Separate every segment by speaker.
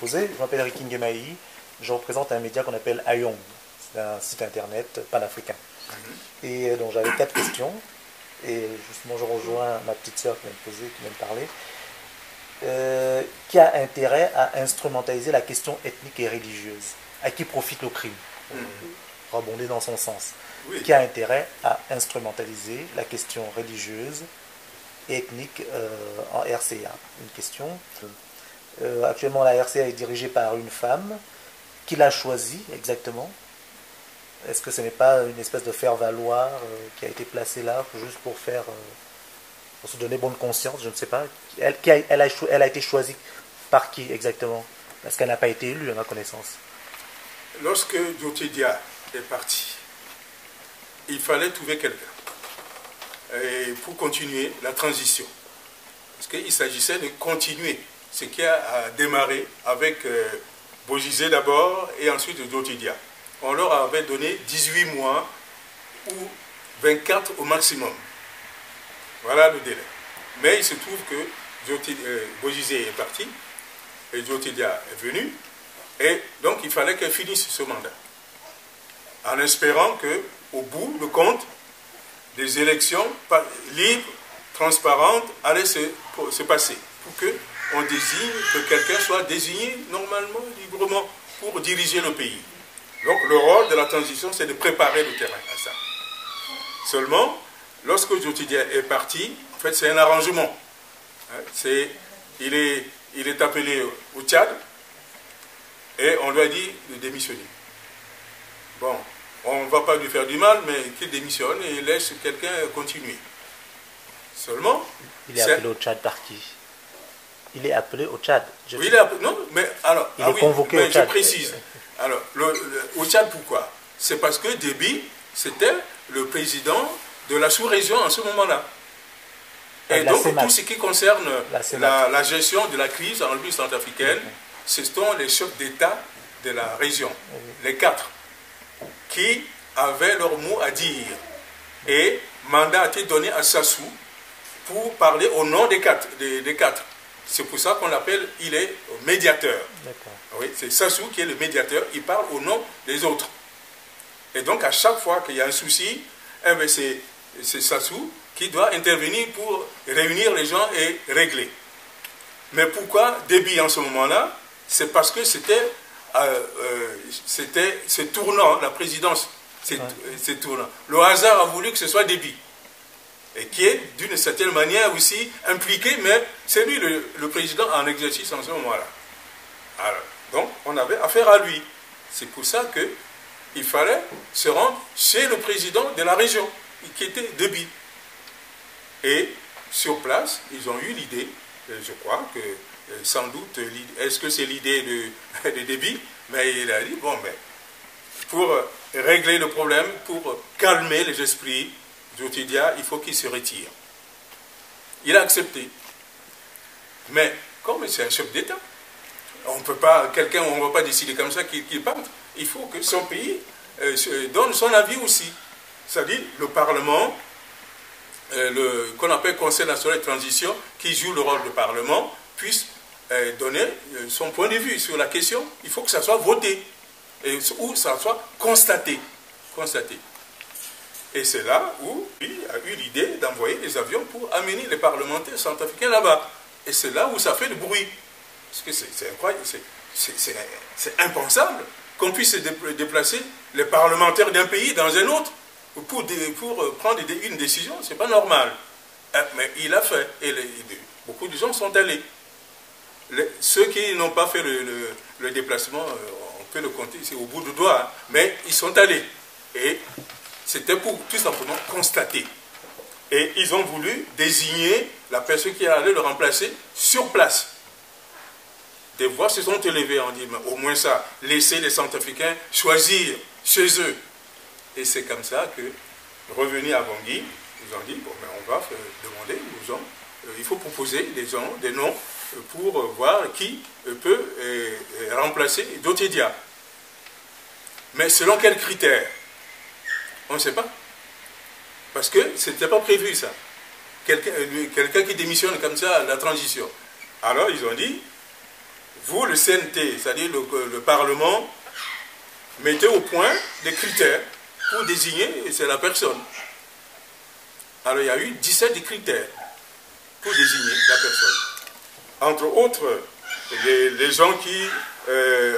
Speaker 1: présenter. Je m'appelle Rikin Gemaï. Je représente un média qu'on appelle Ayong. C'est un site internet panafricain. Et donc j'avais 4 questions. Et justement, je rejoins ma petite sœur qui vient me poser, qui vient me parler. Qui a intérêt à instrumentaliser la question ethnique et religieuse? À qui profite le crime? Rebondir dans son sens. Oui. Qui a intérêt à instrumentaliser la question religieuse et ethnique en RCA? Une question. Actuellement, la RCA est dirigée par une femme. Qui l'a choisie exactement? Est-ce que ce n'est pas une espèce de faire-valoir qui a été placée là juste pour faire, pour se donner bonne conscience? Je ne sais pas. Elle a été choisie par qui exactement? Parce qu'elle n'a pas été élue à ma connaissance.
Speaker 2: Lorsque Djotedia est parti, il fallait trouver quelqu'un pour continuer la transition. Parce qu'il s'agissait de continuer ce qui a démarré avec Bozizé d'abord et ensuite Djotedia. On leur avait donné 18 mois ou 24 au maximum. Voilà le délai. Mais il se trouve que Bozizé est parti et Djotedia est venu. Et donc il fallait qu'elle finisse ce mandat. En espérant qu'au bout de compte, des élections libres, transparentes allaient se passer. Pour qu'on désigne, que quelqu'un soit désigné normalement, librement, pour diriger le pays. Donc le rôle de la transition, c'est de préparer le terrain à ça. Seulement, lorsque Djotedia est parti, en fait c'est un arrangement. Il est appelé au Tchad et on lui a dit de démissionner. Bon, on ne va pas lui faire du mal, mais qu'il démissionne et laisse quelqu'un continuer. Seulement...
Speaker 1: Il est appelé au Tchad par qui? Il est appelé au Tchad.
Speaker 2: Oui, il est appelé, non, mais alors...
Speaker 1: Il est convoqué au Tchad.
Speaker 2: Je précise. Alors, au Tchad, pourquoi? C'est parce que Déby, c'était le président de la sous-région en ce moment-là. Et donc, tout ce qui concerne la gestion de la crise en République centrafricaine, ce sont les chefs d'État de la région, les 4, qui avaient leur mot à dire. Et mandat a été donné à Sassou pour parler au nom des 4. C'est pour ça qu'on l'appelle, il est médiateur. Oui, c'est Sassou qui est le médiateur, il parle au nom des autres. Et donc à chaque fois qu'il y a un souci, c'est Sassou qui doit intervenir pour réunir les gens et régler. Mais pourquoi Déby en ce moment-là? C'est parce que c'était ce tournant, la présidence, c'est tournant. Le hasard a voulu que ce soit Déby. Et qui est d'une certaine manière aussi impliqué, mais c'est lui le président en exercice en ce moment-là. Alors, donc, on avait affaire à lui. C'est pour ça qu'il fallait se rendre chez le président de la région, qui était Déby. Et sur place, ils ont eu l'idée, je crois que sans doute, est-ce que c'est l'idée de Déby? Mais il a dit, bon, ben, pour régler le problème, pour calmer les esprits, Djotedia, il faut qu'il se retire. Il a accepté. Mais comme c'est un chef d'État, on peut pas, on ne va pas décider comme ça qu'il parte. Il faut que son pays donne son avis aussi. C'est-à-dire le Parlement, qu'on appelle Conseil national de transition, qui joue le rôle de Parlement, puisse donner son point de vue sur la question. Il faut que ça soit voté, ou ça soit constaté. Et c'est là où il a eu l'idée d'envoyer des avions pour amener les parlementaires centrafricains là-bas. Et c'est là où ça fait du bruit. Parce que c'est incroyable, c'est impensable qu'on puisse déplacer les parlementaires d'un pays dans un autre pour prendre une décision. C'est pas normal. Mais il a fait. Et beaucoup de gens sont allés. Ceux qui n'ont pas fait le déplacement, on peut le compter, c'est au bout du doigt. Hein, mais ils sont allés. Et c'était pour tout simplement constater. Et ils ont voulu désigner la personne qui allait le remplacer sur place. Des voix se sont élevées, on dit, mais au moins ça, laisser les Centrafricains choisir chez eux. Et c'est comme ça que, revenus à Bangui, ils ont dit, bon, ben, on va demander aux gens, il faut proposer des noms pour voir qui peut remplacer Djotedia. Mais selon quels critères? On ne sait pas. Parce que ce n'était pas prévu ça. Quelqu'un qui démissionne comme ça à la transition. Alors ils ont dit, vous, le CNT, c'est-à-dire le Parlement, mettez au point des critères pour désigner, c'est la personne. Alors il y a eu 17 critères pour désigner la personne. Entre autres, les gens qui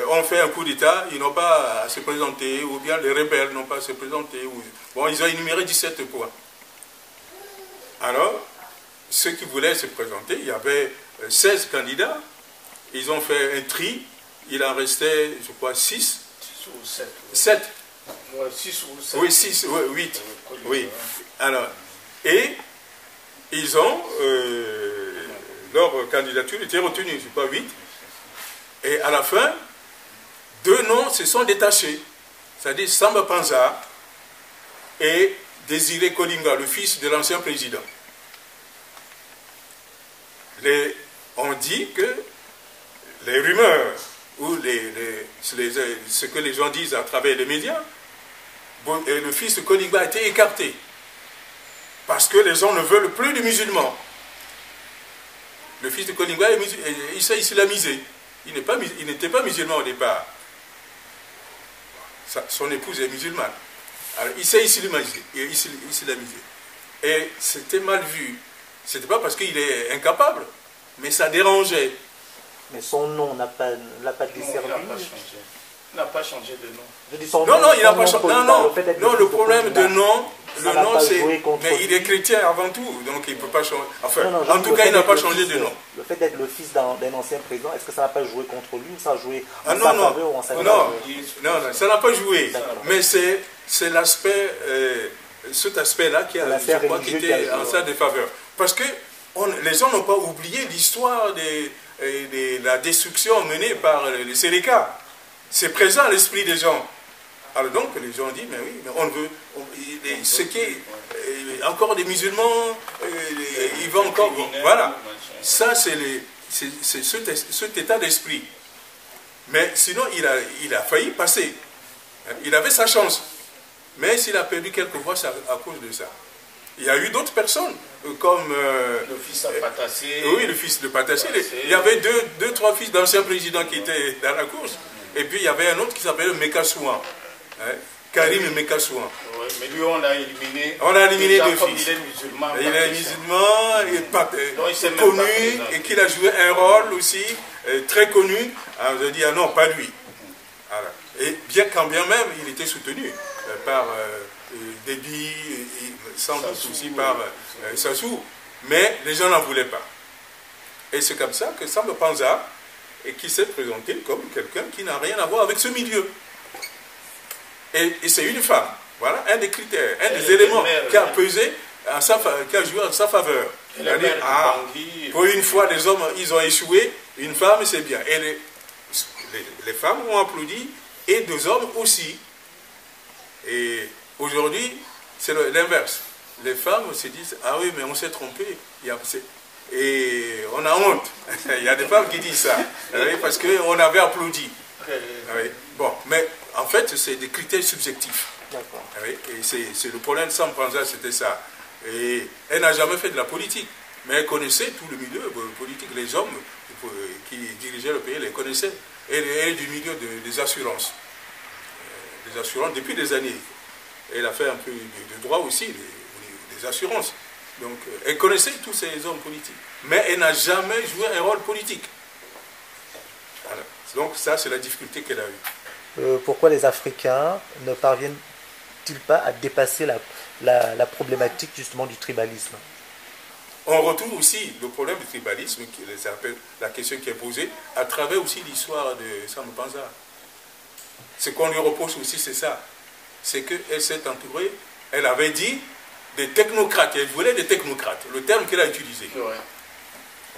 Speaker 2: ont fait un coup d'État, ils n'ont pas à se présenter, ou bien les rebelles n'ont pas à se présenter. Bon, ils ont énuméré 17 points. Alors, ceux qui voulaient se présenter, il y avait 16 candidats. Ils ont fait un tri. Il en restait, je crois, 6.
Speaker 3: 6 ou 7.
Speaker 2: 7.
Speaker 3: Ouais, 6 ou 7.
Speaker 2: Oui, 6, 8. Oui. Alors, et ils ont, leur candidature était retenue, je crois, 8. Et à la fin, 2 noms se sont détachés. C'est-à-dire Samba Panza et Désiré Kolinga, le fils de l'ancien président. On dit que les rumeurs ou ce que les gens disent à travers les médias, le fils de Kolinga a été écarté parce que les gens ne veulent plus de musulmans. Le fils de Kolinga, il s'est islamisé. Il n'était pas musulman au départ. Son épouse est musulmane. Alors, il s'est islamisé. Et c'était mal vu. Ce n'était pas parce qu'il est incapable, mais ça dérangeait.
Speaker 1: Mais son nom n'a pas desservi.
Speaker 3: Il n'a pas changé de nom.
Speaker 1: Je dis son
Speaker 2: non,
Speaker 1: nom,
Speaker 2: non, il n'a pas
Speaker 1: son
Speaker 2: changé.
Speaker 1: nom
Speaker 2: Non,
Speaker 1: politique,
Speaker 2: non, le problème de nom,
Speaker 1: ça n'a pas joué contre
Speaker 2: mais il
Speaker 1: lui.
Speaker 2: est chrétien avant tout, donc il ne peut pas changer. Enfin,
Speaker 1: Non,
Speaker 2: en tout cas, il n'a pas changé de nom.
Speaker 1: Le fait d'être le fils d'un ancien président, est-ce que ça n'a pas joué contre lui ou ça a joué en
Speaker 2: Ah
Speaker 1: sa
Speaker 2: non,
Speaker 1: faveur ou en sa
Speaker 2: non,
Speaker 1: faveur?
Speaker 2: non, ça n'a pas joué. Mais c'est l'aspect, cet aspect-là qui a, je crois, qui était en sa défaveur. Parce que les gens n'ont pas oublié l'histoire de la destruction menée par les Séléka. C'est présent à l'esprit des gens. Alors donc les gens disent, mais oui, mais on veut, ce qui est encore des musulmans, ils vont encore, voilà. Ça c'est cet état d'esprit. Mais sinon il a failli passer. Il avait sa chance. Mais s'il a perdu quelques voix, c'est à cause de ça. Il y a eu d'autres personnes, comme...
Speaker 3: le fils de Patassé.
Speaker 2: Oui, le fils de Patassé. Il y avait deux, trois fils d'anciens présidents qui étaient dans la course. Et puis il y avait un autre qui s'appelait Mekasouan. Karim Mekasouan.
Speaker 3: Oui, mais lui, on l'a éliminé.
Speaker 2: On a éliminé deux fils.
Speaker 3: Il est musulman.
Speaker 2: Il est musulman, il est connu, et qu'il a joué un rôle aussi très connu. Alors, je dis, ah non, pas lui. Voilà. Et bien quand bien même, il était soutenu par Déby, et sans doute aussi par Sassou, mais les gens n'en voulaient pas. Et c'est comme ça que Samba Panza, et qui s'est présenté comme quelqu'un qui n'a rien à voir avec ce milieu. Et c'est une femme. Voilà un des critères, un des éléments qui a pesé, qui a joué en sa faveur. C'est-à-dire, pour une fois, les hommes, ils ont échoué, une femme, c'est bien. Et les femmes ont applaudi, et deux hommes aussi. Et aujourd'hui, c'est l'inverse. Les femmes se disent, ah oui, mais on s'est trompé. Et on a honte. Il y a des femmes qui disent ça, parce qu'on avait applaudi. Bon, mais en fait, c'est des critères subjectifs. Et c'est le problème de Samba Panza, c'était ça. Et elle n'a jamais fait de la politique, mais elle connaissait tout le milieu politique. Les hommes qui dirigeaient le pays les connaissaient. Elle est du milieu des assurances. Des assurances depuis des années. Elle a fait un peu de droit aussi, des assurances. Donc, elle connaissait tous ces hommes politiques. Mais elle n'a jamais joué un rôle politique. Voilà. Donc, ça, c'est la difficulté qu'elle a eue.
Speaker 1: Pourquoi les Africains ne parviennent-ils pas à dépasser la problématique, justement, du tribalisme?
Speaker 2: On retrouve aussi le problème du tribalisme, la question qui est posée, à travers aussi l'histoire de Samba Panza. Ce qu'on lui reproche aussi, c'est ça. C'est qu'elle s'est entourée, elle avait dit, des technocrates. Elle voulait des technocrates, le terme qu'elle a utilisé. Ouais.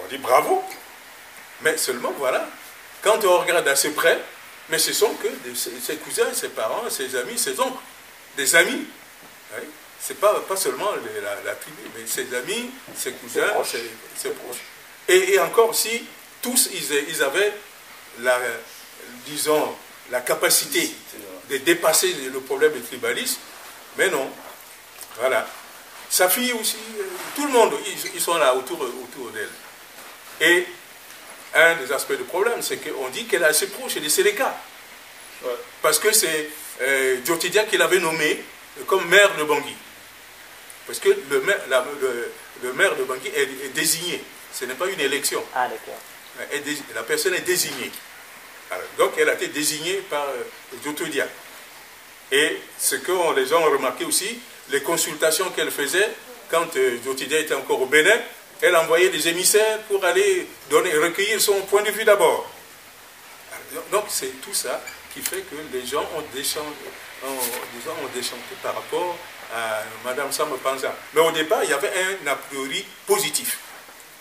Speaker 2: On dit bravo. Mais seulement, voilà, quand on regarde assez près, mais ce sont que ses cousins, ses parents, ses amis, ses oncles. Des amis. Oui. Ce n'est pas seulement la tribu, mais ses amis, ses cousins, ses proches. Et encore si tous, ils avaient disons, la capacité de dépasser le problème du tribalisme, mais non. Voilà. Sa fille aussi, tout le monde, ils sont là autour d'elle. Et un des aspects du problème, c'est qu'on dit qu'elle est assez proche des Séléka. Ouais. Parce que c'est Diotidia qui l'avait nommé comme maire de Bangui. Parce que le maire de Bangui est désigné. Ce n'est pas une élection.
Speaker 1: Ah, d'accord.
Speaker 2: La personne est désignée. Alors, donc, elle a été désignée par Diotidia. Et ce que les gens ont remarqué aussi, les consultations qu'elle faisait, quand Diotidia était encore au Bénin, elle envoyait des émissaires pour aller recueillir son point de vue d'abord. Donc, c'est tout ça qui fait que les gens ont déchanté par rapport à Mme Samba Panza. Mais au départ, il y avait un a priori positif.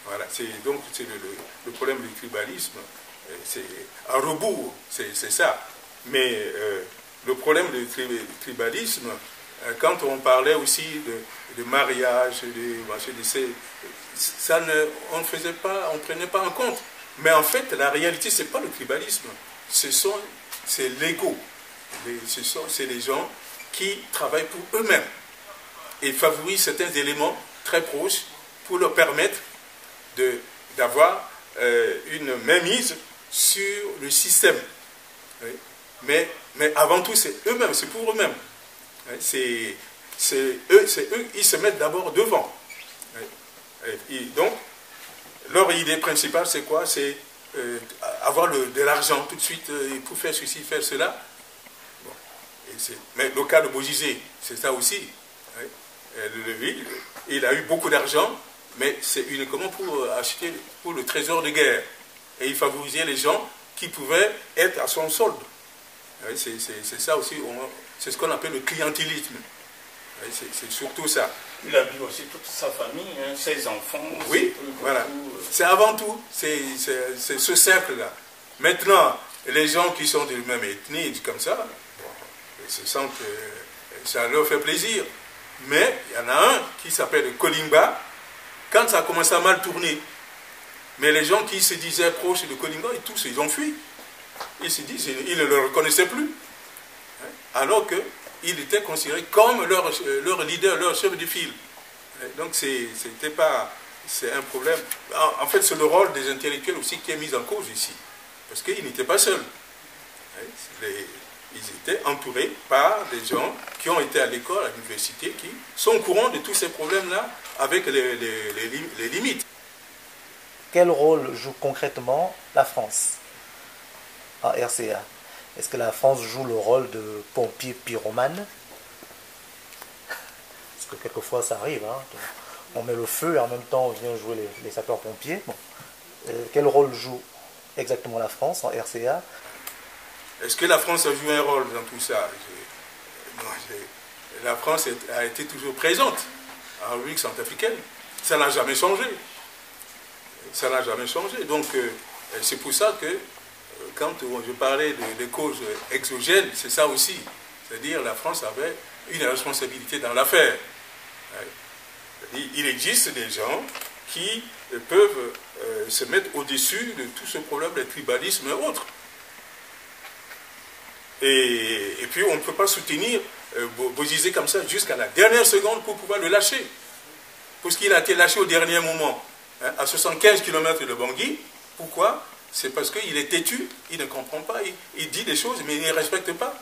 Speaker 2: Voilà, donc c'est le problème du tribalisme. C'est à rebours, c'est ça. Mais le problème du tribalisme, quand on parlait aussi de mariage, on ne faisait pas, on ne prenait pas en compte. Mais en fait, la réalité, ce n'est pas le tribalisme, c'est l'ego. C'est les gens qui travaillent pour eux-mêmes et favorisent certains éléments très proches pour leur permettre d'avoir une mainmise sur le système. Oui. Mais avant tout, c'est eux-mêmes, c'est pour eux-mêmes. C'est eux, ils se mettent d'abord devant. Et donc, leur idée principale, c'est quoi? C'est avoir de l'argent tout de suite pour faire ceci, faire cela. Bon. Mais le cas de Bozizé, c'est ça aussi. Lui, il a eu beaucoup d'argent, mais c'est uniquement pour acheter pour le trésor de guerre. Et il favorisait les gens qui pouvaient être à son solde. C'est ça aussi, c'est ce qu'on appelle le clientélisme. C'est surtout ça.
Speaker 3: Il a vu aussi toute sa famille, hein, ses enfants.
Speaker 2: Oui, voilà. C'est avant tout, c'est ce cercle-là. Maintenant, les gens qui sont de la même ethnie, comme ça, ils se sentent, ça leur fait plaisir. Mais il y en a un qui s'appelle Kolimba. Quand ça a commencé à mal tourner, mais les gens qui se disaient proches de Kolimba, tous, ils ont fui. Ils se disent, ils ne le reconnaissaient plus. Alors qu'il était considéré comme leur leader, leur chef de file. Donc c'est un problème. En fait, c'est le rôle des intellectuels aussi qui est mis en cause ici. Parce qu'ils n'étaient pas seuls. Ils étaient entourés par des gens qui ont été à l'école, à l'université, qui sont au courant de tous ces problèmes-là avec les limites.
Speaker 1: Quel rôle joue concrètement la France en RCA? Est-ce que la France joue le rôle de pompier pyromane? Parce que quelquefois ça arrive, hein. On met le feu et en même temps on vient jouer les sapeurs-pompiers. Bon. Quel rôle joue exactement la France en RCA?
Speaker 2: Est-ce que la France a joué un rôle dans tout ça? La France a été toujours présente en République centrafricaine. Ça n'a jamais changé. Ça n'a jamais changé. Donc, c'est pour ça que, quand je parlais des causes exogènes, c'est ça aussi. C'est-à-dire, la France avait une responsabilité dans l'affaire. Il existe des gens qui peuvent se mettre au-dessus de tout ce problème de tribalisme et autres. Et puis, on ne peut pas soutenir Bozizé comme ça jusqu'à la dernière seconde pour pouvoir le lâcher. Parce qu'il a été lâché au dernier moment, hein, à 75 km de Bangui. Pourquoi? C'est parce qu'il est têtu, il ne comprend pas, il dit des choses, mais il ne les respecte pas.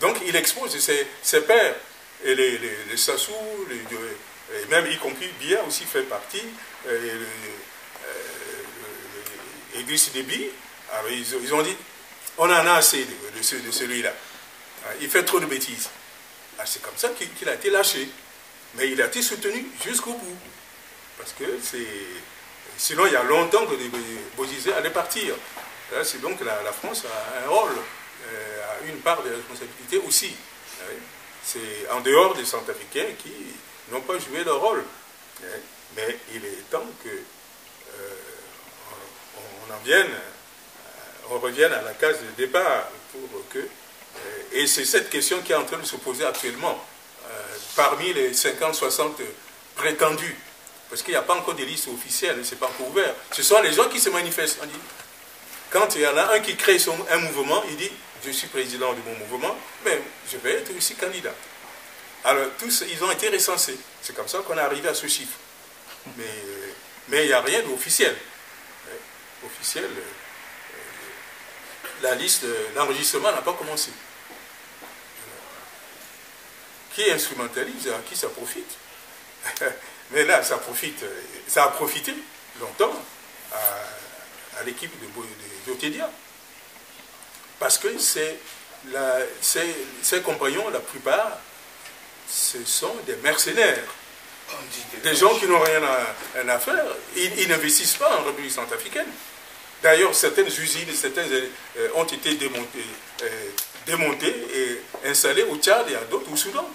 Speaker 2: Donc, il expose ses pairs, et les Sassou, et même y compris Biya aussi fait partie, et Idriss Déby. Alors, ils ont dit, on en a assez de celui-là. Il fait trop de bêtises. C'est comme ça qu'il a été lâché. Mais il a été soutenu jusqu'au bout. Parce que sinon, il y a longtemps que Bozizé allait partir. C'est donc la France a un rôle, a une part de responsabilité aussi. C'est en dehors des Centrafricains qui n'ont pas joué leur rôle. Mais il est temps on revienne à la case de départ pour que... Et c'est cette question qui est en train de se poser actuellement parmi les 50-60 prétendus. Parce qu'il n'y a pas encore de liste officielle, ce n'est pas encore ouvert. Ce sont les gens qui se manifestent. On dit, quand il y en a un qui crée un mouvement, il dit, je suis président de mon mouvement, mais je vais être aussi candidat. Alors, tous, ils ont été recensés. C'est comme ça qu'on est arrivé à ce chiffre. Mais il n'y a rien d'officiel. officielle, la liste, l'enregistrement n'a pas commencé. Qui instrumentalise, à qui ça profite? Mais là, ça a profité longtemps à l'équipe de Djotedia. Parce que ses compagnons, la plupart, ce sont des mercenaires. Des gens qui n'ont rien à faire. Ils n'investissent pas en République centrafricaine. D'ailleurs, certaines usines, ont été démontées et installées au Tchad et à d'autres au Soudan.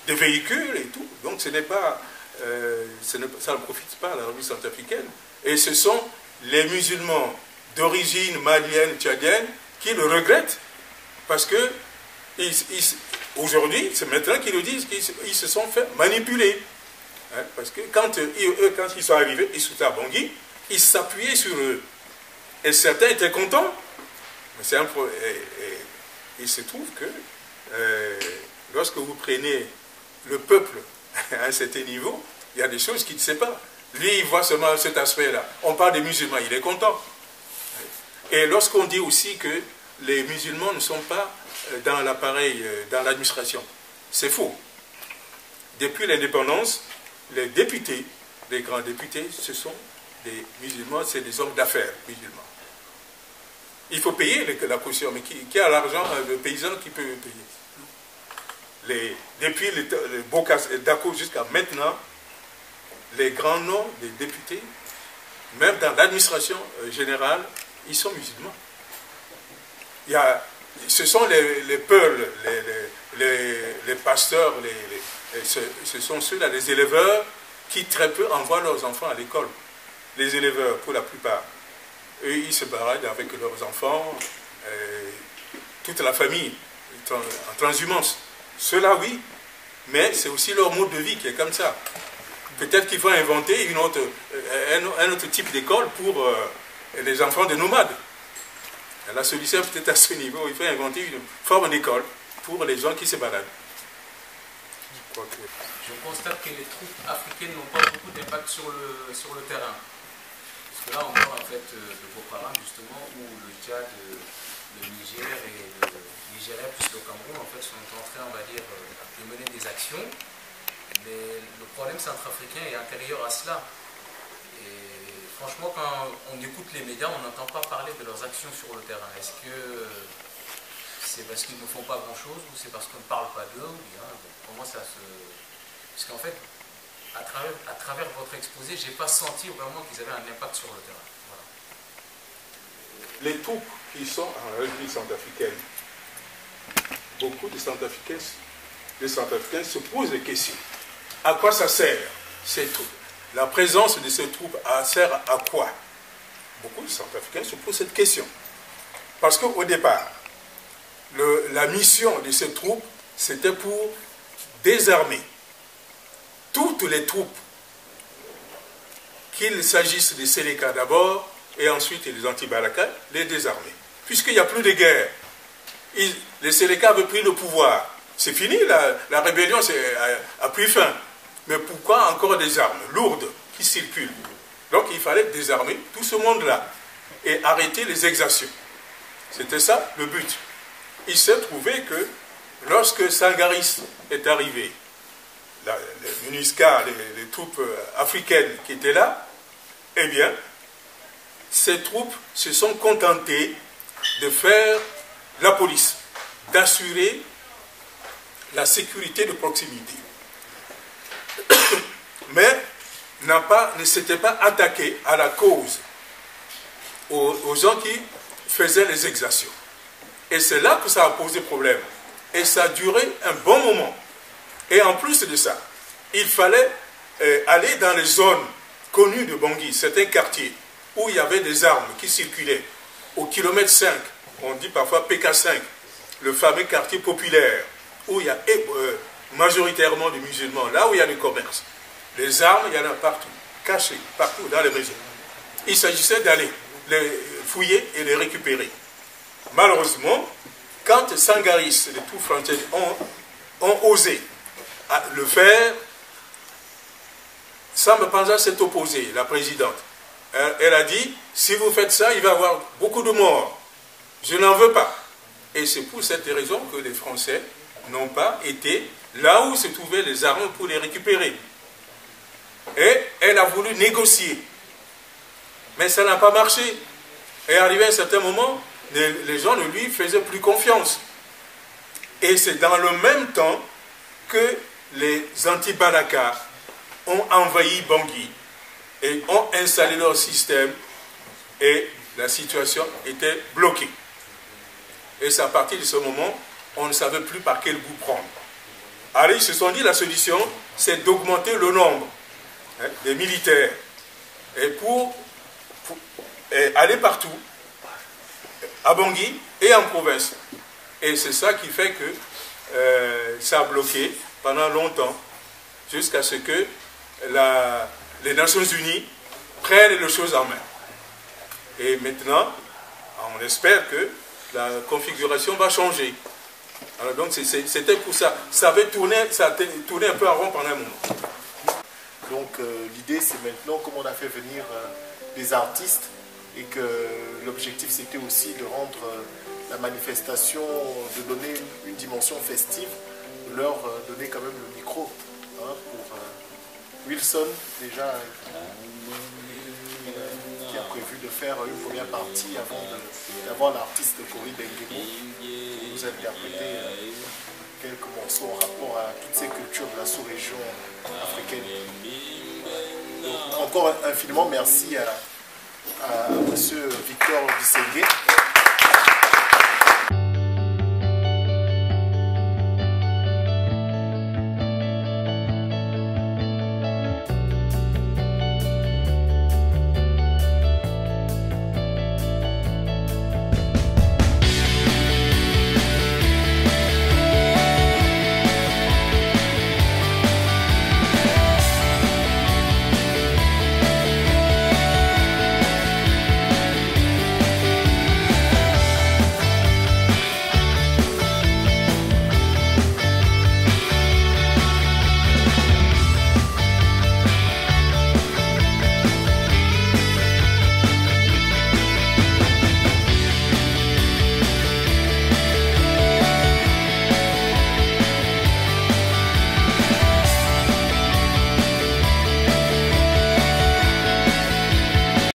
Speaker 2: Des véhicules et tout. Donc ça ne profite pas à la République centrafricaine. Et ce sont les musulmans d'origine malienne, tchadienne, qui le regrettent. Parce que aujourd'hui, c'est maintenant qu'ils nous disent qu'ils se sont fait manipuler. Hein, parce que quand ils sont arrivés, ils sont à Bangui, ils s'appuyaient sur eux. Et certains étaient contents. Mais il se trouve que lorsque vous prenez le peuple à un certain niveau, il y a des choses qu'il ne sait pas. Lui, il voit seulement cet aspect-là. On parle des musulmans, il est content. Et lorsqu'on dit aussi que les musulmans ne sont pas dans l'appareil, dans l'administration, c'est faux. Depuis l'indépendance, les députés, les grands députés, ce sont des musulmans, c'est des hommes d'affaires musulmans. Il faut payer la caution, mais qui a l'argent, le paysan qui peut payer. Depuis les Bocas et Dako jusqu'à maintenant, les grands noms des députés, même dans l'administration générale, ils sont musulmans. Ce sont les peuls, les pasteurs, ce sont ceux-là, les éleveurs, qui très peu envoient leurs enfants à l'école. Les éleveurs, pour la plupart. Eux, ils se baladent avec leurs enfants, toute la famille, en transhumance. Ceux-là, oui, mais c'est aussi leur mode de vie qui est comme ça. Peut-être qu'il faut inventer un autre type d'école pour les enfants de nomades. La solution est peut-être à ce niveau. Il faut inventer une forme d'école pour les gens qui se baladent.
Speaker 4: Je constate que les troupes africaines n'ont pas beaucoup d'impact sur le terrain. Parce que là, on parle en fait de Boko Haram, justement, où le Tchad, le Niger et le Nigeria, plus le Cameroun, en fait, sont en train, on va dire, de mener des actions. Mais le problème centrafricain est antérieur à cela. Et franchement, quand on écoute les médias, on n'entend pas parler de leurs actions sur le terrain. Est-ce que c'est parce qu'ils ne font pas grand-chose ou c'est parce qu'on ne parle pas d'eux ou bien comment ça se... Parce qu'en fait, à travers votre exposé, je n'ai pas senti vraiment qu'ils avaient un impact sur le terrain. Voilà.
Speaker 2: Les troupes qui sont en République centrafricaine, beaucoup de Centrafricains se posent des questions. À quoi ça sert, ces troupes? La présence de ces troupes sert à quoi? Beaucoup de Centrafricains se posent cette question. Parce qu'au départ, la mission de ces troupes, c'était pour désarmer toutes les troupes, qu'il s'agisse des Séléka d'abord, et ensuite les anti-Balaka, les désarmer. Puisqu'il n'y a plus de guerre. Les Séléka avaient pris le pouvoir. C'est fini, la rébellion a pris fin. Mais pourquoi encore des armes lourdes qui circulent? Donc il fallait désarmer tout ce monde-là et arrêter les exactions. C'était ça le but. Il s'est trouvé que lorsque Sangaris est arrivé, les MINUSCA, les troupes africaines qui étaient là, eh bien, ces troupes se sont contentées de faire la police, d'assurer la sécurité de proximité. Mais ne s'était pas attaqué à la cause, aux gens qui faisaient les exactions. Et c'est là que ça a posé problème. Et ça a duré un bon moment. Et en plus de ça, il fallait aller dans les zones connues de Bangui, certains quartiers, où il y avait des armes qui circulaient. Au kilomètre 5, on dit parfois PK5, le fameux quartier populaire, où il y a majoritairement des musulmans, là où il y a du commerce. Les armes, il y en a partout, cachées, partout dans les maisons. Il s'agissait d'aller les fouiller et les récupérer. Malheureusement, quand Sangaris et les troupes françaises ont osé le faire, Samba Panza s'est opposé, la présidente. elle a dit, si vous faites ça, il va y avoir beaucoup de morts. Je n'en veux pas. Et c'est pour cette raison que les Français n'ont pas été là où se trouvaient les armes pour les récupérer. Et elle a voulu négocier. Mais ça n'a pas marché. Et arrivé à un certain moment, les gens ne lui faisaient plus confiance. Et c'est dans le même temps que les anti-Balaka ont envahi Bangui et ont installé leur système et la situation était bloquée. Et c'est à partir de ce moment, on ne savait plus par quel bout prendre. Alors ils se sont dit, la solution, c'est d'augmenter le nombre des militaires et pour aller partout, à Bangui et en province. Et c'est ça qui fait que ça a bloqué pendant longtemps, jusqu'à ce que les Nations Unies prennent les choses en main. Et maintenant, on espère que la configuration va changer. Alors donc c'était pour ça. Ça a tourné un peu en rond pendant un moment.
Speaker 5: Donc l'idée c'est maintenant, comme on a fait venir des artistes, et que l'objectif c'était aussi de rendre la manifestation, de donner une dimension festive, de leur donner quand même le micro pour Wilson déjà qui a prévu de faire une première partie avant d'avoir l'artiste Cory Benguemo qui nous a interprété quelques morceaux en rapport à toutes ces cultures de la sous-région africaine. Donc, encore infiniment merci à M. Victor Bissengé